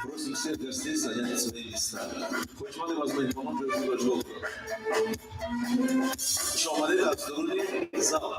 Просим всех гостей занять свои места. Хочем возможно помочь друг другу. Şomali Abdurrahman Zala.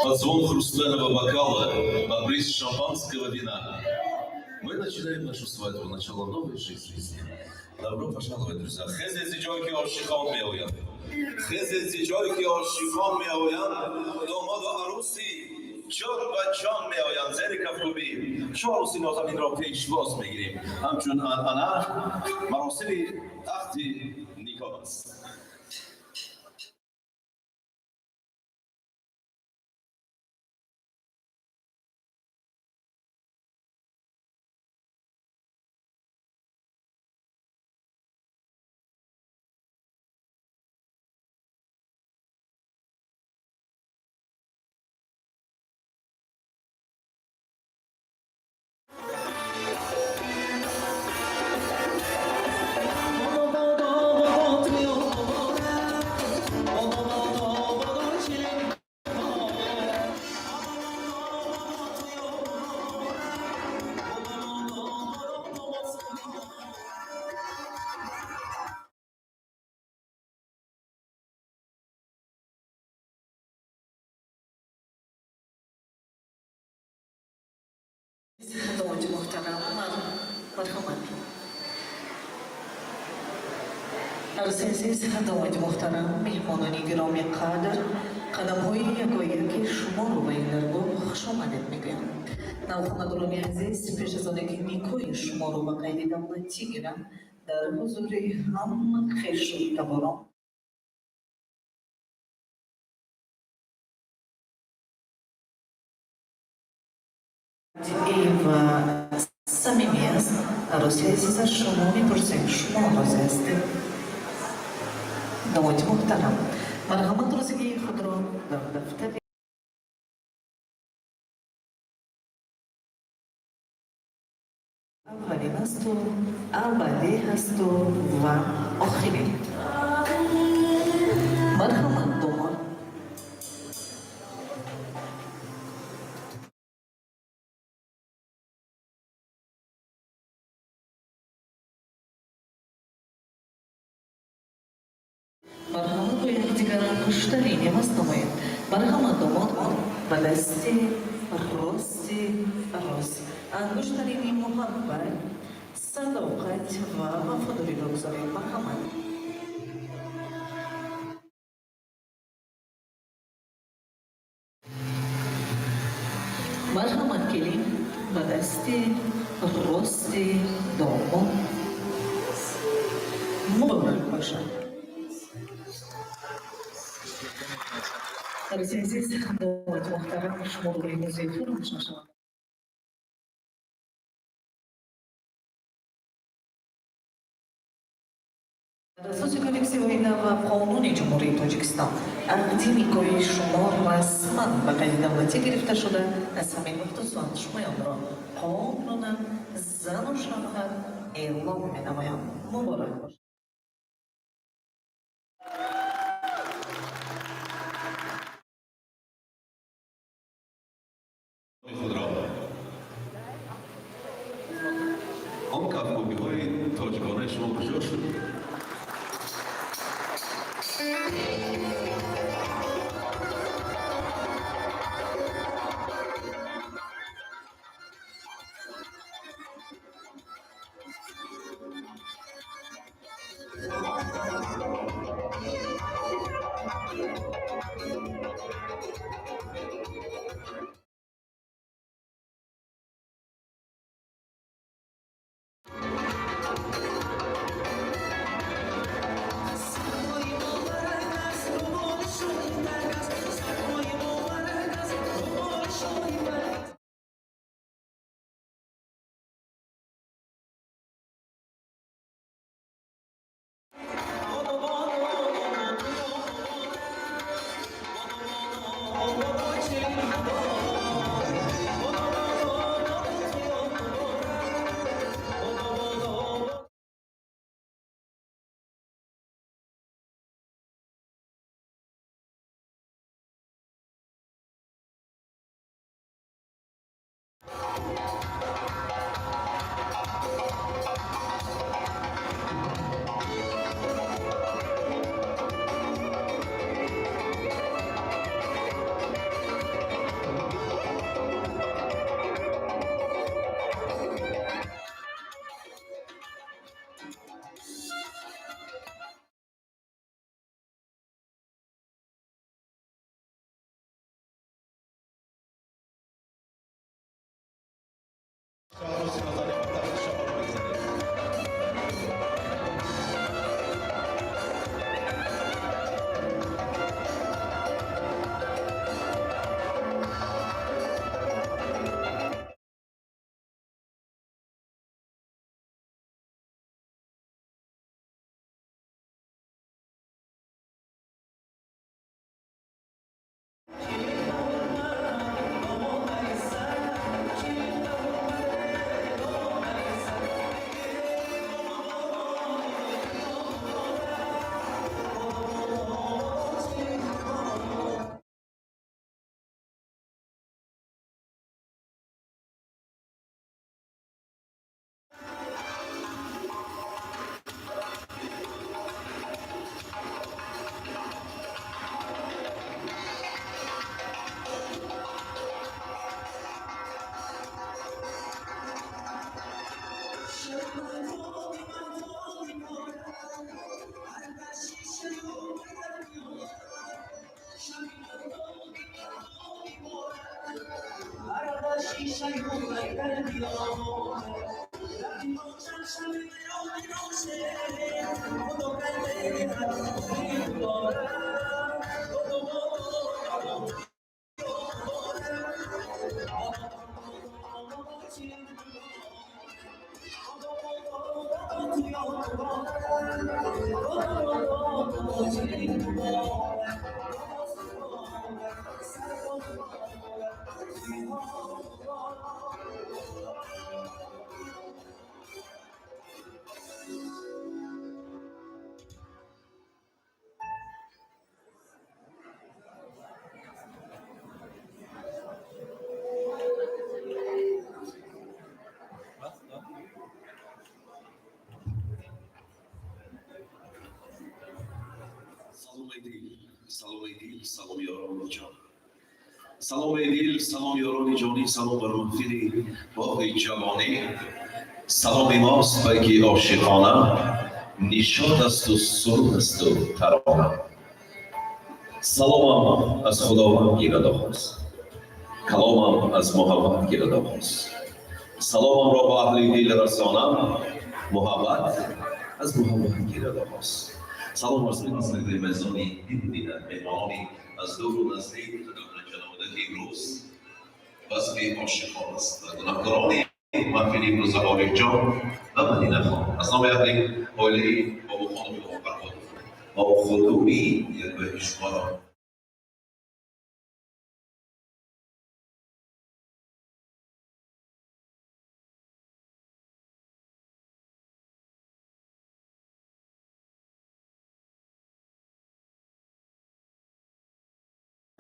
Под звон хрустального бокала, под бриз шампанского вина мы начинаем нашу свадьбу, начало новой жизни. Добро пожаловать, друзья. Хезези джойки оршихон меоян. Хезези джойки оршихон меоян. Домада аруси جان و جان می آیند زیر کفگوبی شما عروسی نازنین را پیش باز میگیریم همچون آنها مراسم تخت نیکا است. خدمات محترم مرحمت عزیز خدمات محترم میهمانان گرامی قدر قدم‌های یکایک شما رو به این درگاه خوش آمدید میگویم نوخانندگان عزیز پیش از آنکه نیکوی شما رو به قید دولتی گیرم در حضور هم خویش و تبارم و صمیمی است عروسی عزیز از شما میپرسیم شما راضی هستید داماد محترم مرحمت رازیگی خود را در دفتر اولین است و اولی هست و آخری مرحمت داماد مرحمت و یکدیگر کشتری نیاز نماید مرحمت داماد به دستی راستی راست انگشتری محبت صداقت و وفاداری را بگذارید مرحمت مرحمت کلیم به دستی راستی داماد مبارک باشد عزیز خدمات محترم شما رو به این موضوع فراموش نشود در اساس کنکسیون و قانون جمهوری تاجیکستان عقد نیکویی شما رسما به قید دولتی گرفته شده از همین وقت ساعت شمایان را قانونا زن و شوهر اعلام می‌نمایم مبارک باشد خود را آن کفگوبی‌های تاجیکانه شما کجا شد؟ سلام یاران جان. سلام دل، سلام یاران جانی، سلام بر محفل باغ جوانی. سلام ماست بگی عاشقانه، نشاط است و سرود است و ترانه. سلامم از خداوند گیرد آغاز، کلامم از محبت گیرد آغاز. سلامم را به اهل دل رسانم، محبت از محبت گیرد آغاز. سلام عرض می‌کنم به مهمانی دیدن مهمانی از دور و نزدیک خدمت جناب امروز بس به عاشقان است و گناهکاران محفل امروز آقای جان و مدینه خان از نام اهل عائله بابا خانم فرهاد با خودرویی یک به شما را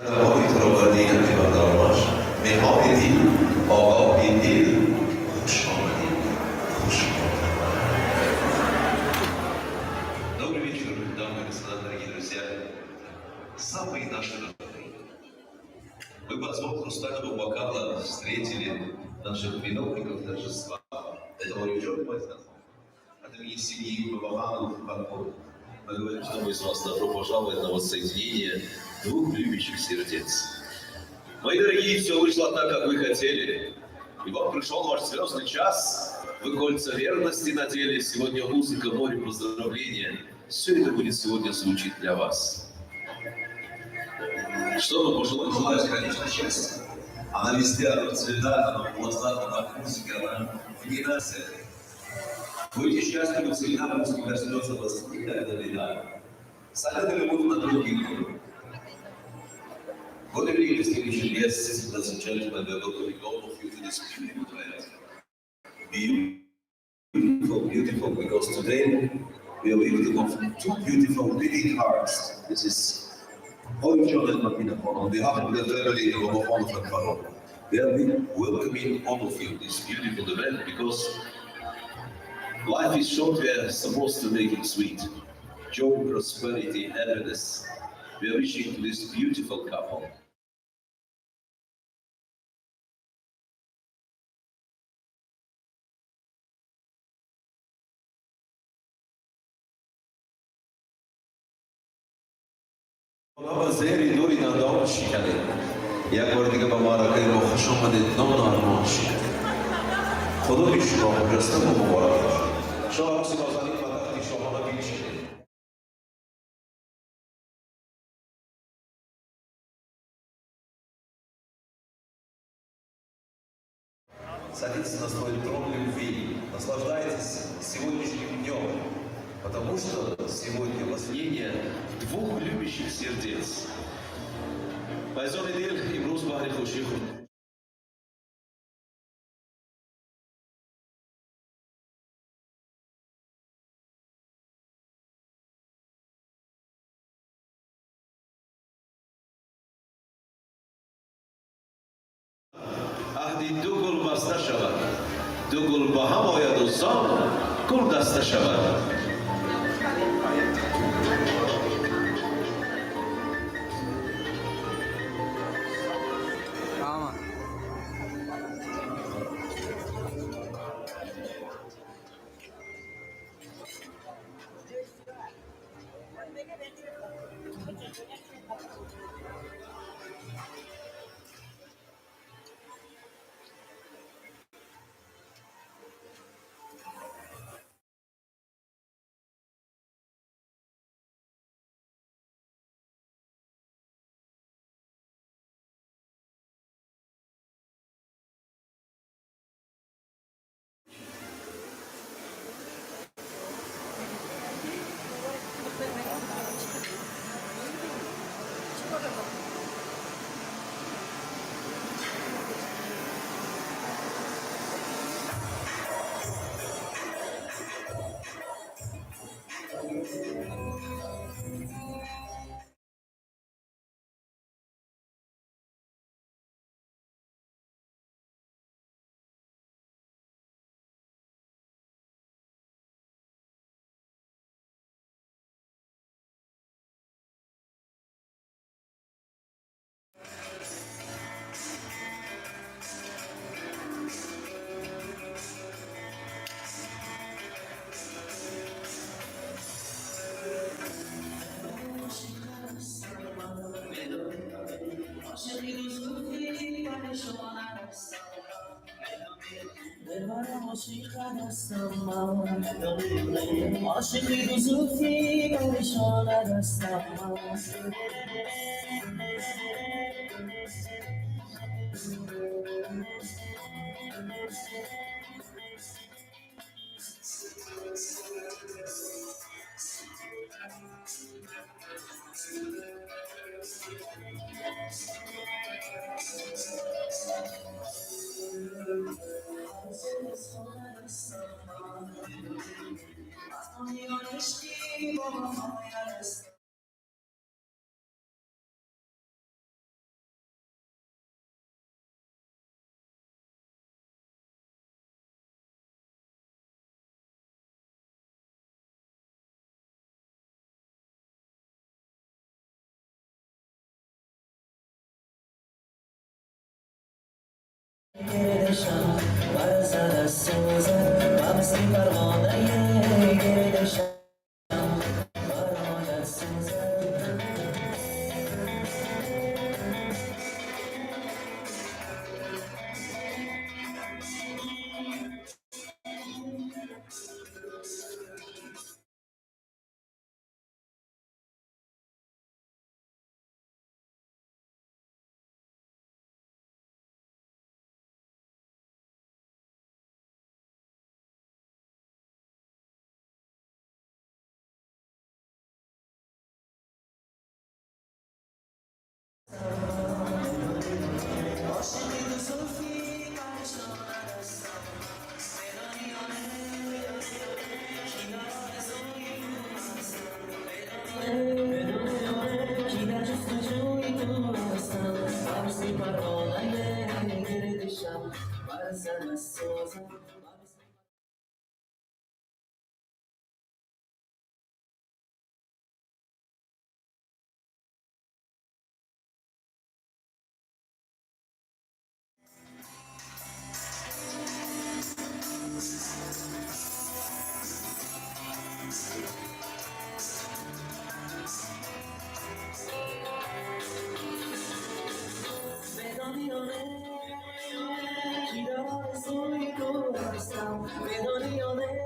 آقای تراوردی انتباردارماش مهمان دل آقای دل خوش آمدید خوش آمدید. Добрый вечер, дамы и господа, дорогие друзья. Самые наши родные. Вы под звук хрустального бокала встретили наших виновников торжества. Это мой ученый знакомый. От имени семьи Бабаханов Фарход. Мы говорим, что мы из вас добро пожаловать на воссоединение двух любящих сердец. Мои дорогие, все вышло так, как вы хотели. И вам пришел ваш звездный час. Вы кольца верности надели. Сегодня музыка, море поздравления. Все это будет сегодня звучить для вас. Что вы пожелаете? Желаю, конечно, счастья. Она везде расцветает, она в глазах, она в музыке, она в генерации. Будьте счастливы, всегда музыка коснется вас никогда не беда. Советы любовь на других. Good evening, distinguished guests, ladies and gentlemen. We are welcoming all of you to this beautiful event. Beautiful, beautiful, because today we are lifting of two beautiful living hearts. This is Holy John and Martina on behalf of the family of Obafon and Faro. We are welcoming all of you to this beautiful event because life is short. We are supposed to make it sweet. Joy, prosperity, happiness. We are wishing to this beautiful couple. بابا زیری دوری ندام شکنه یک بار دیگه با معرکه ما خوش آمدید نام نارمان شکنه خدا بیشتر جسته ما مبارک باشد شما رقصی بازنید و تختی شاهانه بیشید садитесь на свой трон любви, наслаждайтесь сегодняшним днем, потому что сегодня воссоединение двух любящих сердец. Байзон Эдил и Брус Бахри Хушиху. Ахди ду гул баста шавад, ду гул ба ҳам ояду зон, гул даста шавад. عاشقی دو زلفی پریشان دستم گردشم بر سر سوزن وابسته پروانه گردشم بر مادر سوزن کی در جستجوی تو هستم وابسته پروانه گردشم بر سر سوزن کی در آرزوی تو هستم بدانی یا نه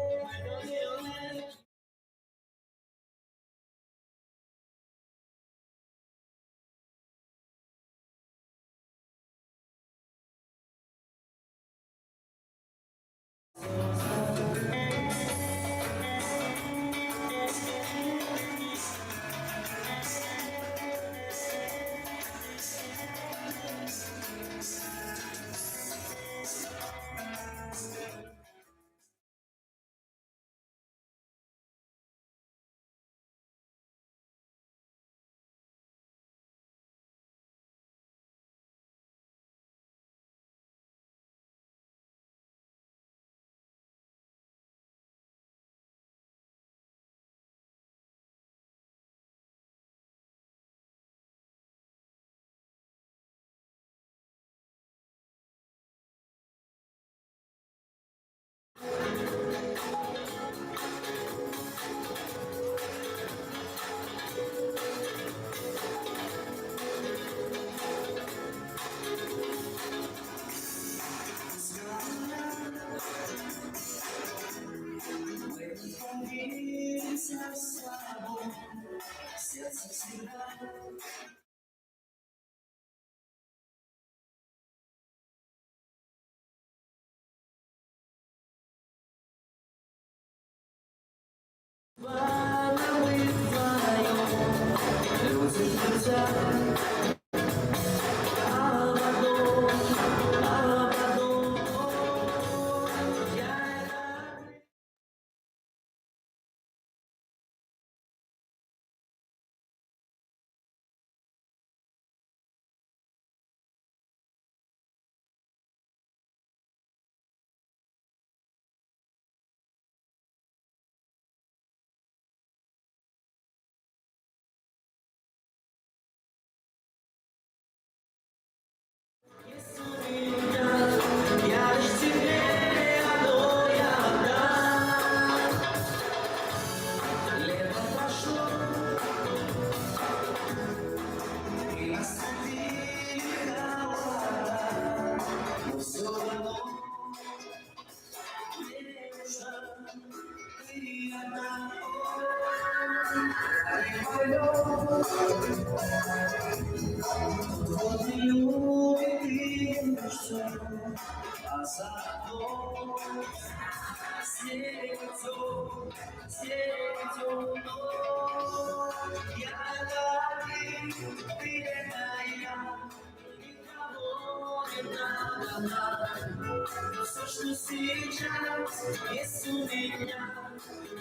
Что сейчас, если меня,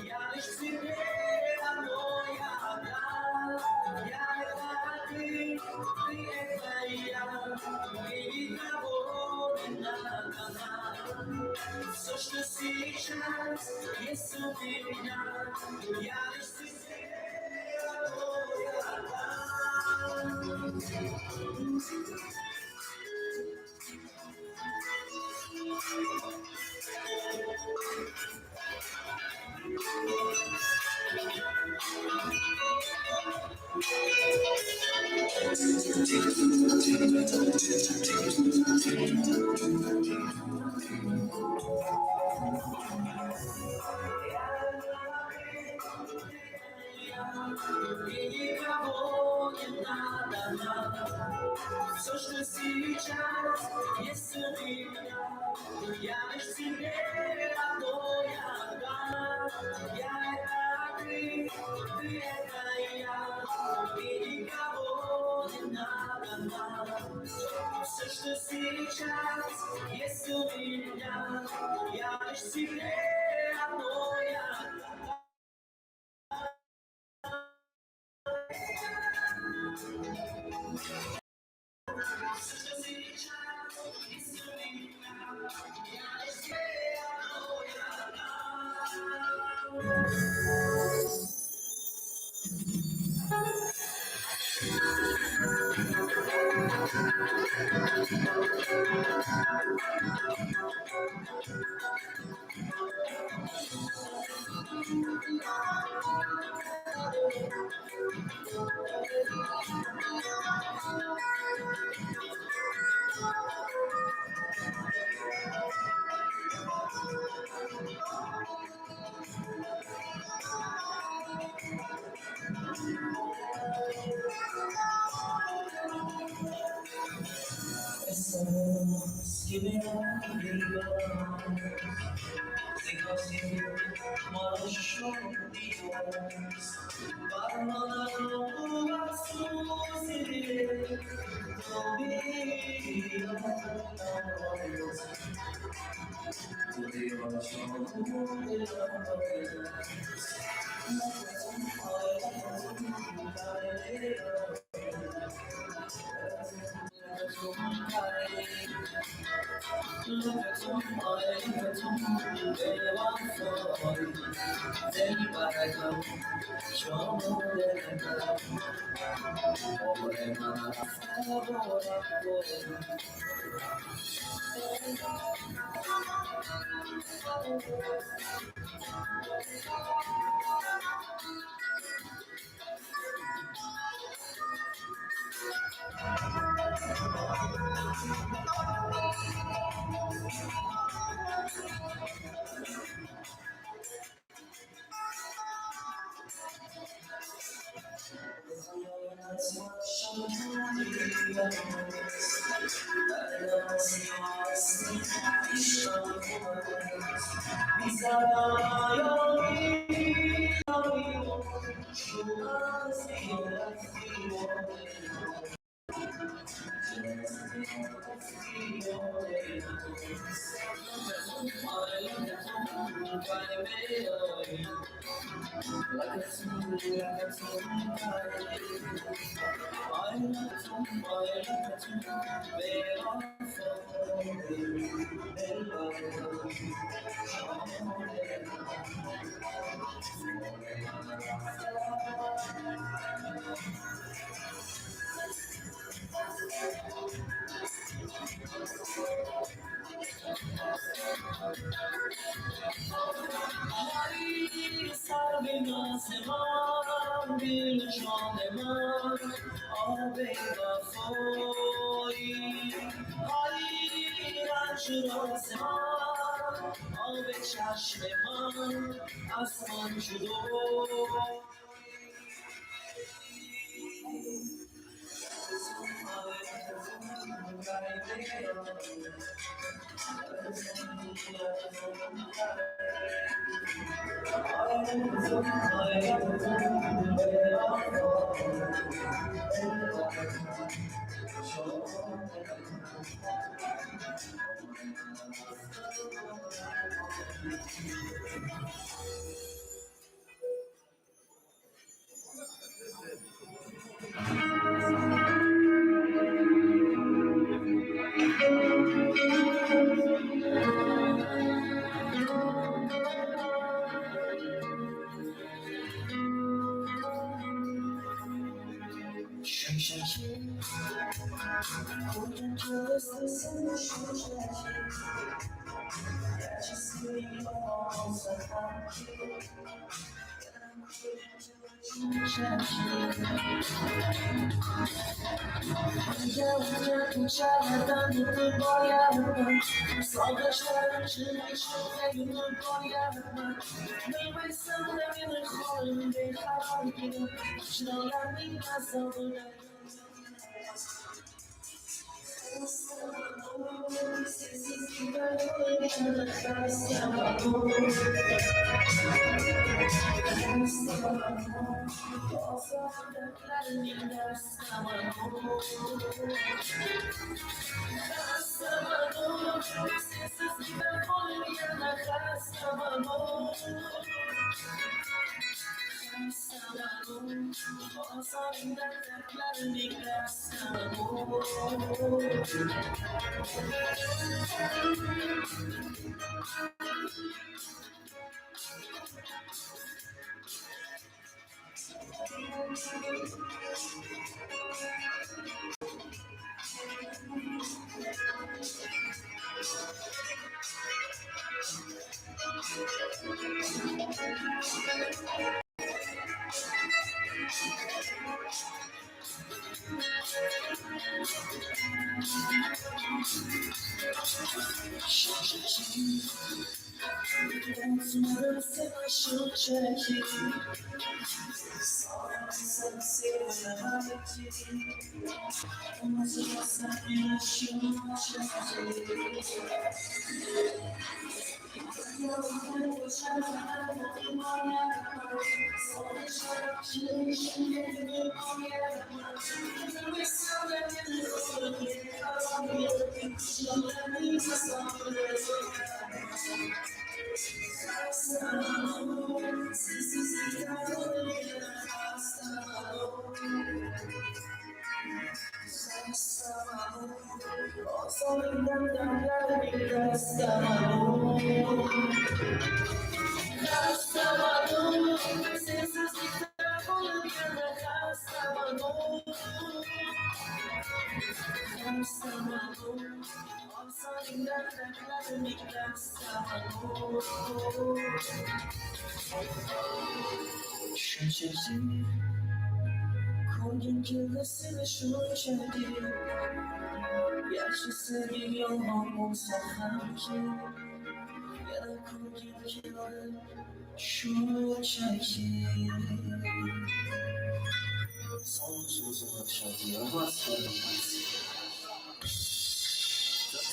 я лишь тебе одно я отдам. Я это ты это я, и никого не надо. Все, что сейчас, если меня, я лишь тебе одно я отдам. И никого не надо. Все, что сейчас, если меня, я лишь тебе одно я отдам. Я это ты это я, и никого не надо. Все, что сейчас, если меня, я лишь тебе одно я отдам. Give me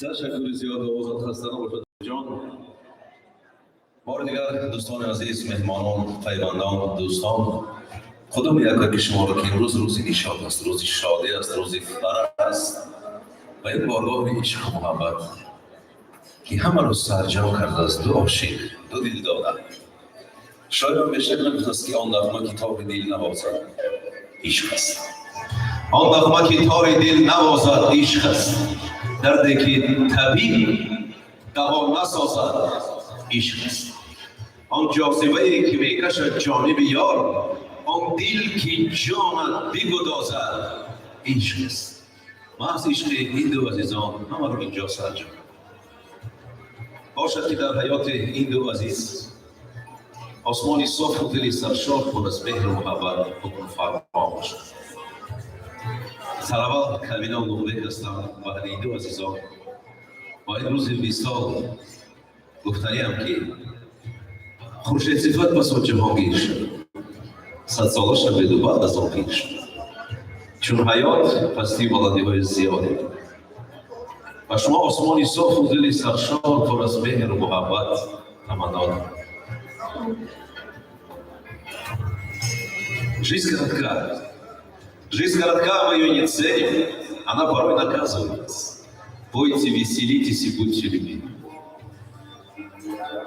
تشکر زیاد اوزاد خسته نباشد جان. بار دیگر دوستان عزیز، مهمانان، پیوندان، دوستان، خدا می‌دهد که شما را که امروز روزی نشاط است، روزی شادی است، روزی فرح است و این بارگاه عشق و محبت که همه را سرجم کرده است، دو عاشق، دو دل داده. شاید به شکل نمی‌خواست که آن نغمه که تار دل نوازد عشق است. آن نغمه که تار دل نوازد عشق است. دردی که طبیب دوا نسازد عشق است. آن جاذبه‌ای که می‌کشد جانب یار، آن دل که جانت بگدازد عشق است. محض عشق این دو عزیزان همه را اینجا سرجم باشد که در حیات این دو عزیز آسمانی صاف و دلی سرشار پر از مهر و محبت حکم فرما باشد. سلام کلمه و نوبه هستم و این دو عزیزان با این روز وصال گفتنیم که خورشید صفت بسا جهانگیر شد، 100 ساله شد و بعد از آن پیر شد. چون حیات پستی بلندی‌های زیاده و شما عثمانی صاف و دلی سرشار پر از مهر و محبت تمنا. Жизнь коротка. Жизнь коротка, мы ее не ценим. Она порой наказывает нас. Пойте, веселитесь и будьте любимы.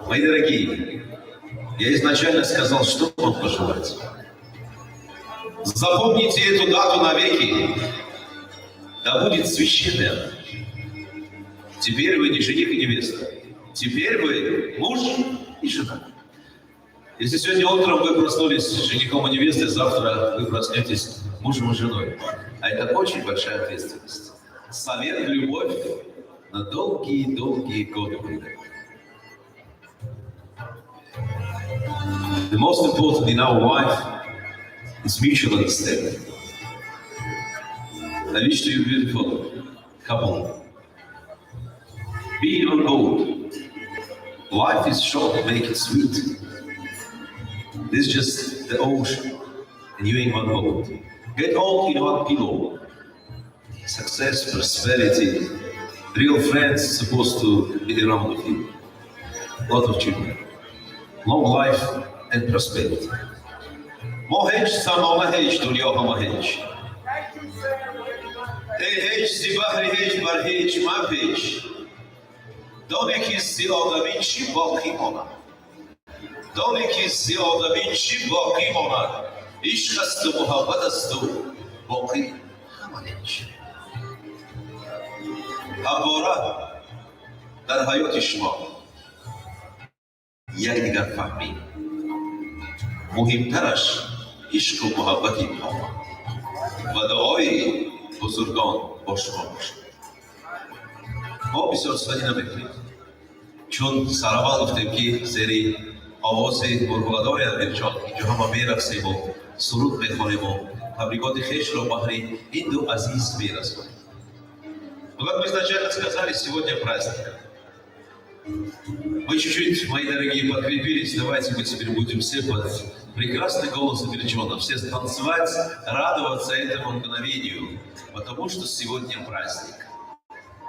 Мои дорогие, я изначально сказал, что вам пожелать. Запомните эту дату навеки. Да будет священная. Теперь вы не жених и невеста. Теперь вы муж и жена. Если сегодня утром вы проснулись женихом и невестой, завтра вы проснетесь мужем и женой. А это очень большая ответственность. Совет, любовь на долгие-долгие годы. The most important in our life is mutual understanding. I wish to you beautiful couple. Be on board. Life is short, make it sweet. This is just the ocean, and you in one boat. Get all in one pillow. Success, prosperity, real friends supposed to be around with you. A lot of children. Long life and prosperity. Mohej samama hej, dunyo hama hej. Hey hej, zibahri hej, bar hej, ma hej. Doneki zioda vinci bokimona. Doneki zioda vinci bokimona. İşkastu muhabbadastu boki hama hej. Habora dar hayot ishma. یکدیگر فهمیم مهمترش عشق و محبتی ما و دعای بزرگان با شما باشد. ما بسیار سخنی نمیکنیم چون سراغ گفتیم که زیر آواز گرگولادار امیرجان اینجا همه میرقصیم و سرود میخوانیم و تبریکات خویش رو بهر این دو عزیز میرسونیم. Вот мы изначально сказали, сегодня праздник. Мы чуть-чуть, мои дорогие, подкрепились. Давайте мы теперь будем все под прекрасный голос Амирджона, все танцевать, радоваться этому мгновению, потому что сегодня праздник.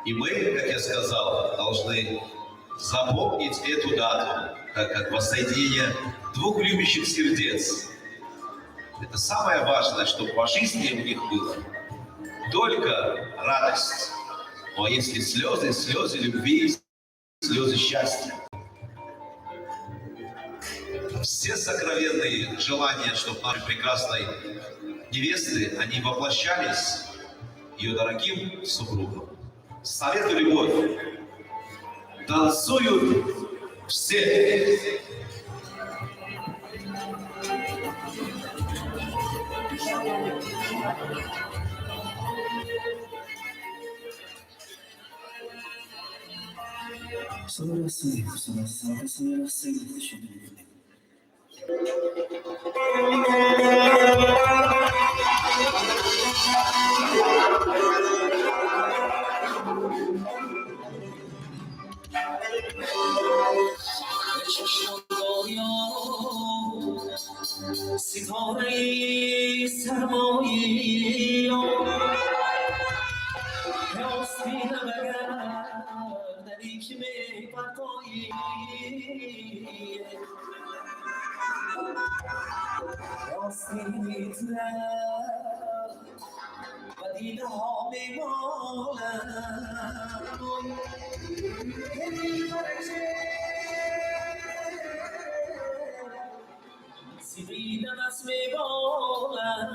И мы, как я сказал, должны запомнить эту дату, как воссоединение двух любящих сердец. Это самое важное, чтобы по жизни у них было только радость. Но если слезы, слезы любви, слезы счастья. Все сокровенные желания, чтобы нашей прекрасной невесты, они воплощались ее дорогим супругом. Совет и любовь. Танцуют все. ستاره سرمایی راستی نبگردنی که می پرتایی راستی میتونم و دیده ها میمالم سیدیدن از میبالم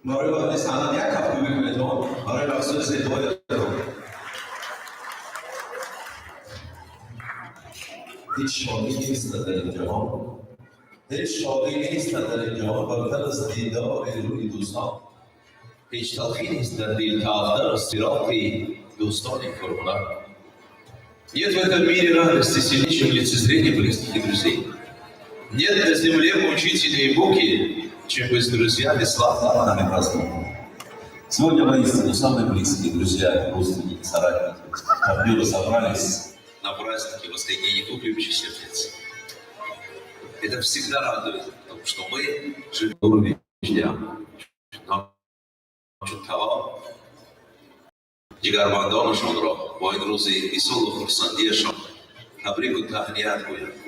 برای وقتی سلام یک هفته بکنیدون برای رقص زیبای رو هیچ شادی نیست در این جهان هیچ شادی نیست در این جهان برتر از دیدار روی دوستان هیچ تلخی نیست در دل تاختر از صراط دوستان Нет в этом мире радости сильнейшей лицезрения близких друзей. Нет на земле мучительнее муки, чем быть с друзьями славными праздниками. Сегодня воистину самые близкие друзья, родственники, соратники, партнеры собрались на празднике воскресения любящих сердец. Это всегда радует, потому что мы живем в уровне جگرمندانشان را با این روز عیسی خرسندیشان تبریک و تهنیت گویم.